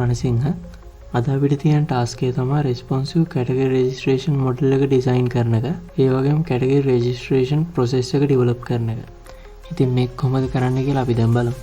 රණසිංහ. අද අපිට තියෙන ටාස්ක් එක තමයි responsive category registration model එක ඩිසයින් කරන එක. ඒ වගේම category registration process එක develop කරන එක. ඉතින් මේක කොහොමද කරන්න කියලා අපි දැන් බලමු.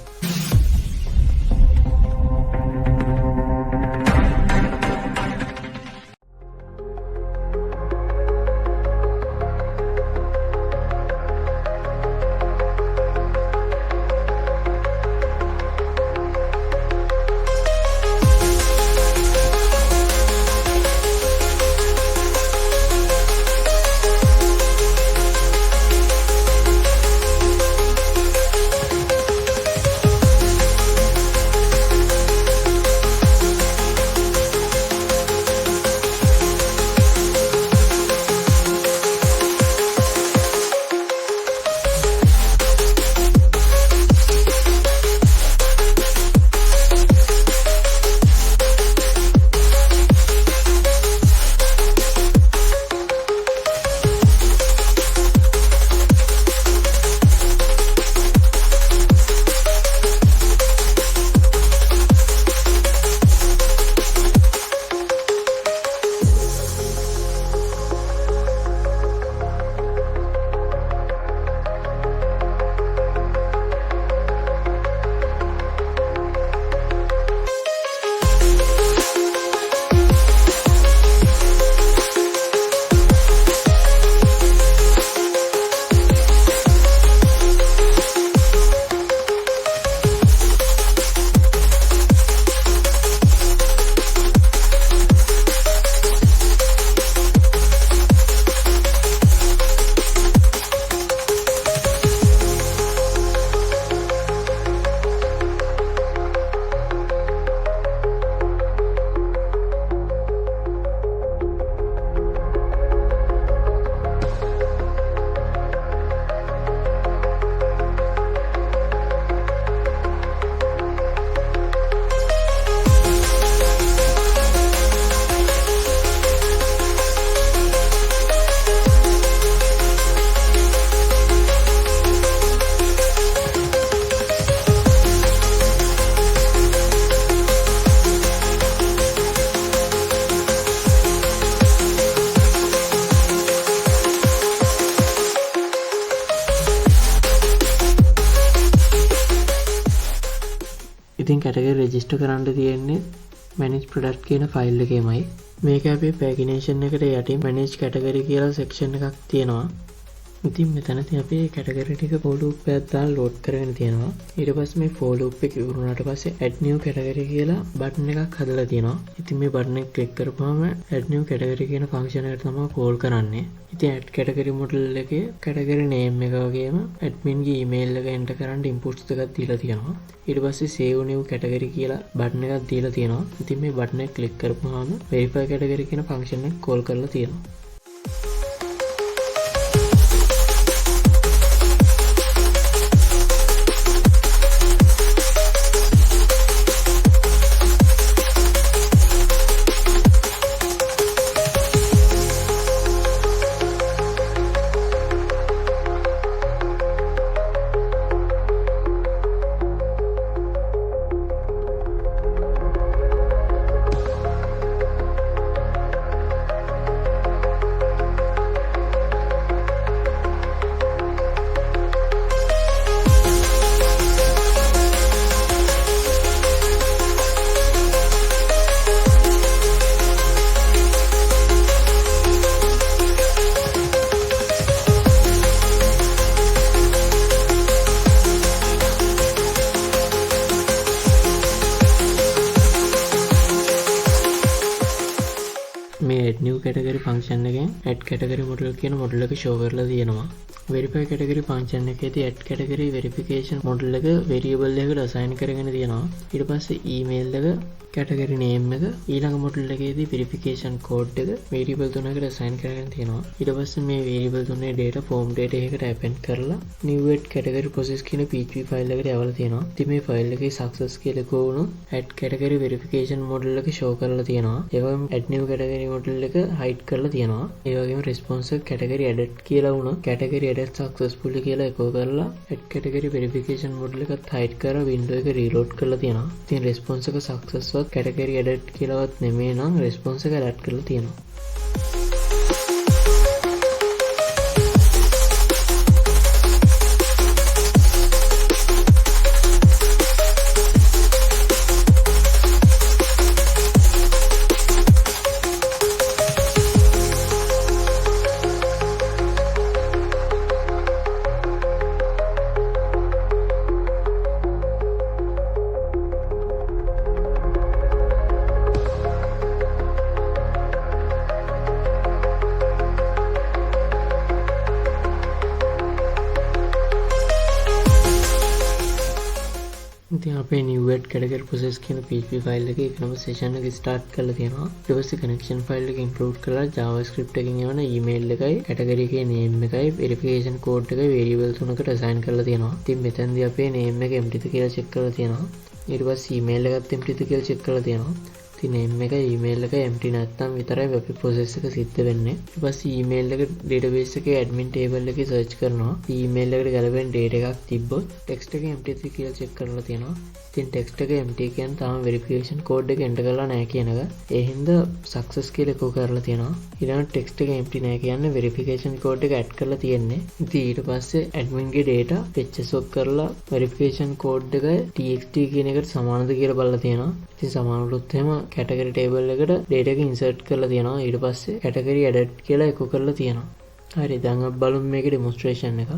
ඉතින් category register කරන්න තියෙන්නේ manage product කියන ෆයිල් එකේමයි. මේක අපේ pagination එකට යටින් manage category කියලා section එකක් තියෙනවා. ඉතින් මෙතනදී අපි category ටික for loop එකක් දාලා load කරගෙන තියෙනවා. ඊට පස්සේ මේ for loop එක ඉවරුනාට පස්සේ add new category කියලා button එකක් හදලා තියෙනවා. ඉතින් මේ button එක click කරපුවම add new category කියන function එකට තමයි call කරන්නේ. ඉතින් add category model එකේ category name එක වගේම admin ගේ email එක enter කරන්න inputs ටිකක් දීලා තියෙනවා. ඊට පස්සේ save new category කියලා button එකක් දීලා තියෙනවා. ඉතින් මේ button එක click කරපුවාම verify category කියන function එක call කරලා තියෙනවා. මේ add new category function එකෙන් add category model කියන model එක show කරලා තියෙනවා. verify category function එකේදී add category verification model එක variable එකකට assign කරගෙන තියෙනවා. ඊට පස්සේ email එක category name එක ඊළඟ model එකේදී verification code එක variable තුනකට assign කරගෙන තියෙනවා. ඊට පස්සේ මේ variable තුනේ data form data එකකට append කරලා new add category process කියන php file එකට යවලා තියෙනවා. ඉතින් මේ file එකේ success කියලා ගොවුණු add category verification model එක show කරලා තියෙනවා. ඒ වගේම add new category model එක hide කරලා තියෙනවා. ඒ වගේම responsive category added කියලා වුණා category added successfully කියලා echo කරලා add category verification model එකත් hide කරලා window එක reload කරලා තියෙනවා. ඉතින් response එක success කියලාවත් කැටගරි එඩිට් කියලාවත් නෙමෙයි නම් රෙස්පොන්ස් එක ඇඩ් කරලා තියෙනවා. ඉතින් අපේ new add category process කියන PHP ෆයිල් එකේ එකම session එක start කරලා තියෙනවා. ඊට පස්සේ connection file එක include කරලා JavaScript එකකින් එවන email එකයි category එකේ name එකයි verification code එකයි variable තුනකට assign කරලා තියෙනවා. ඉතින් මෙතනදී අපේ name එක empty ද කියලා check කරලා තියෙනවා. ඊට පස්සේ email එකත් empty ද කියලා check කරලා තියෙනවා. ඉතින් name එක email එක empty නැත්නම් විතරයි web process එක සිද්ධ වෙන්නේ. ඊට පස්සේ email එක database එකේ admin table එකේ search කරනවා. email එකට ගැලපෙන data එකක් තිබ්බොත් text එක empty ද කියලා check කරලා තියෙනවා. ඉතින් text එක empty කියන්නේ තාම verification code එක enter කරලා නැහැ කියන එක. ඒ හින්දා success කියලා echo කරලා තියෙනවා. ඊළඟ text එක empty නැහැ කියන්නේ verification code එක add කරලා තියෙන්නේ. ඉතින් ඊට පස්සේ admin ගේ data fetch swap කරලා verification code එක txt කියන එකට සමානද කියලා බලලා තියෙනවා. ඉතින් සමානවලුත් එහෙම category table එකට data එක insert කරලා තියෙනවා. ඊට පස්සේ category added කියලා echo කරලා තියෙනවා. හරි දැන් අපි බලමු මේකේ demonstration එක.